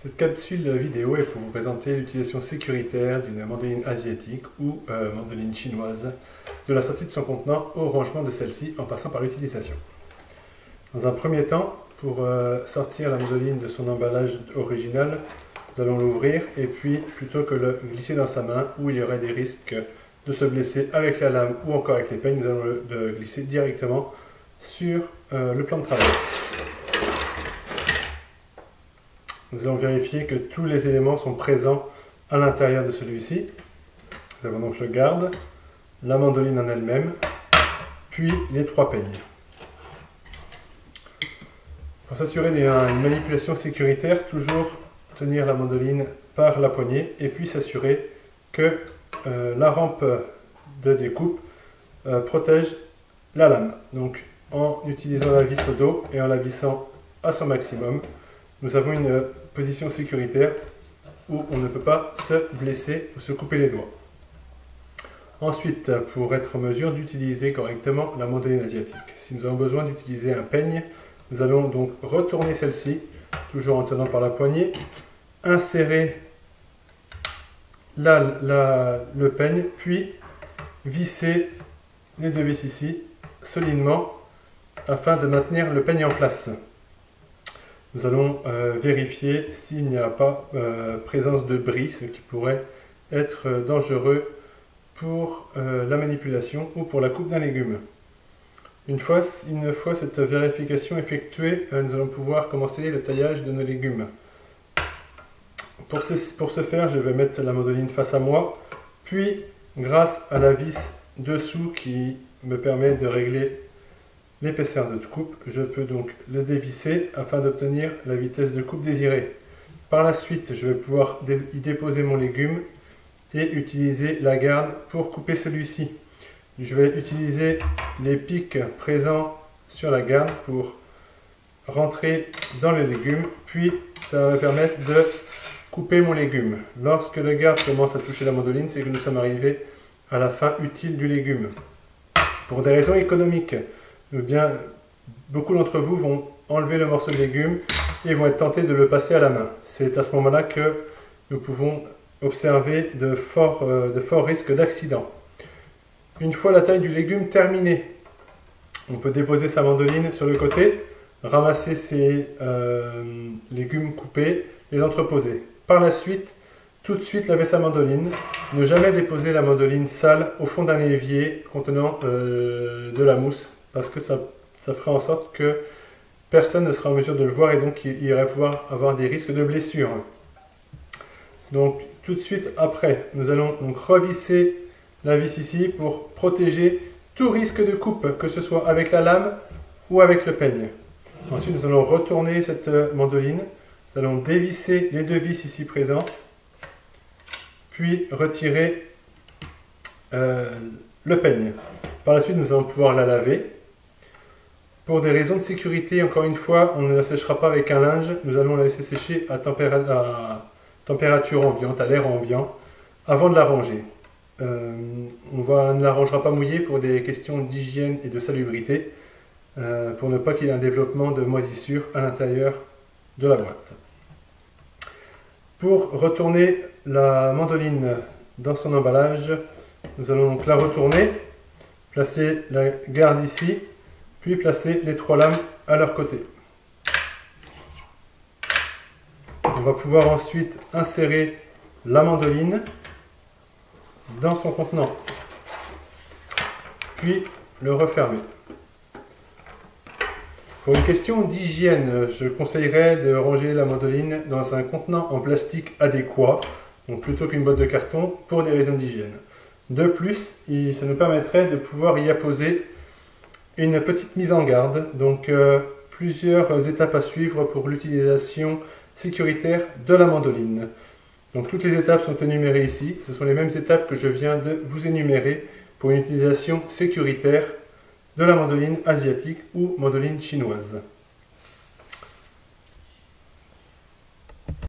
Cette capsule vidéo est pour vous présenter l'utilisation sécuritaire d'une mandoline asiatique ou mandoline chinoise, de la sortie de son contenant au rangement de celle-ci en passant par l'utilisation. Dans un premier temps, pour sortir la mandoline de son emballage original, nous allons l'ouvrir et puis plutôt que le glisser dans sa main où il y aurait des risques de se blesser avec la lame ou encore avec les peignes, nous allons le glisser directement sur le plan de travail. Nous allons vérifier que tous les éléments sont présents à l'intérieur de celui-ci. Nous avons donc le garde, la mandoline en elle-même, puis les 3 peignes. Pour s'assurer d'une manipulation sécuritaire, toujours tenir la mandoline par la poignée et puis s'assurer que la rampe de découpe protège la lame. Donc en utilisant la vis au dos et en la vissant à son maximum, nous avons une position sécuritaire où on ne peut pas se blesser ou se couper les doigts. Ensuite, pour être en mesure d'utiliser correctement la mandoline asiatique, si nous avons besoin d'utiliser un peigne, nous allons donc retourner celle-ci, toujours en tenant par la poignée, insérer le peigne, puis visser les 2 vis ici solidement afin de maintenir le peigne en place. Nous allons vérifier s'il n'y a pas présence de bris, ce qui pourrait être dangereux pour la manipulation ou pour la coupe d'un légume. Une fois cette vérification effectuée, nous allons pouvoir commencer le taillage de nos légumes. Pour ce faire, je vais mettre la mandoline face à moi, puis grâce à la vis dessous qui me permet de régler l'épaisseur de coupe, je peux donc le dévisser afin d'obtenir la vitesse de coupe désirée. Par la suite, je vais pouvoir y déposer mon légume et utiliser la garde pour couper celui-ci. Je vais utiliser les pics présents sur la garde pour rentrer dans le légume, puis ça va me permettre de couper mon légume. Lorsque le garde commence à toucher la mandoline, c'est que nous sommes arrivés à la fin utile du légume. Pour des raisons économiques, beaucoup d'entre vous vont enlever le morceau de légume et vont être tentés de le passer à la main. C'est à ce moment-là que nous pouvons observer de forts risques d'accident. Une fois la taille du légume terminée, on peut déposer sa mandoline sur le côté, ramasser ses légumes coupés, les entreposer. Par la suite, tout de suite laver sa mandoline, ne jamais déposer la mandoline sale au fond d'un évier contenant de la mousse, parce que ça fera en sorte que personne ne sera en mesure de le voir et donc il va pouvoir avoir des risques de blessure. Donc tout de suite après, nous allons donc revisser la vis ici pour protéger tout risque de coupe, que ce soit avec la lame ou avec le peigne. Ensuite, nous allons retourner cette mandoline, nous allons dévisser les 2 vis ici présentes, puis retirer le peigne. Par la suite, nous allons pouvoir la laver. Pour des raisons de sécurité, encore une fois, on ne la séchera pas avec un linge, nous allons la laisser sécher à température ambiante, à l'air ambiant, avant de la ranger. On ne la rangera pas mouillée pour des questions d'hygiène et de salubrité, pour ne pas qu'il y ait un développement de moisissure à l'intérieur de la boîte. Pour retourner la mandoline dans son emballage, nous allons donc la retourner, placer la garde ici, puis placer les 3 lames à leur côté. On va pouvoir ensuite insérer la mandoline dans son contenant, puis le refermer. Pour une question d'hygiène, je conseillerais de ranger la mandoline dans un contenant en plastique adéquat, donc plutôt qu'une boîte de carton, pour des raisons d'hygiène. De plus, ça nous permettrait de pouvoir y apposer une petite mise en garde, donc plusieurs étapes à suivre pour l'utilisation sécuritaire de la mandoline. Donc toutes les étapes sont énumérées ici, ce sont les mêmes étapes que je viens de vous énumérer pour une utilisation sécuritaire de la mandoline asiatique ou mandoline chinoise.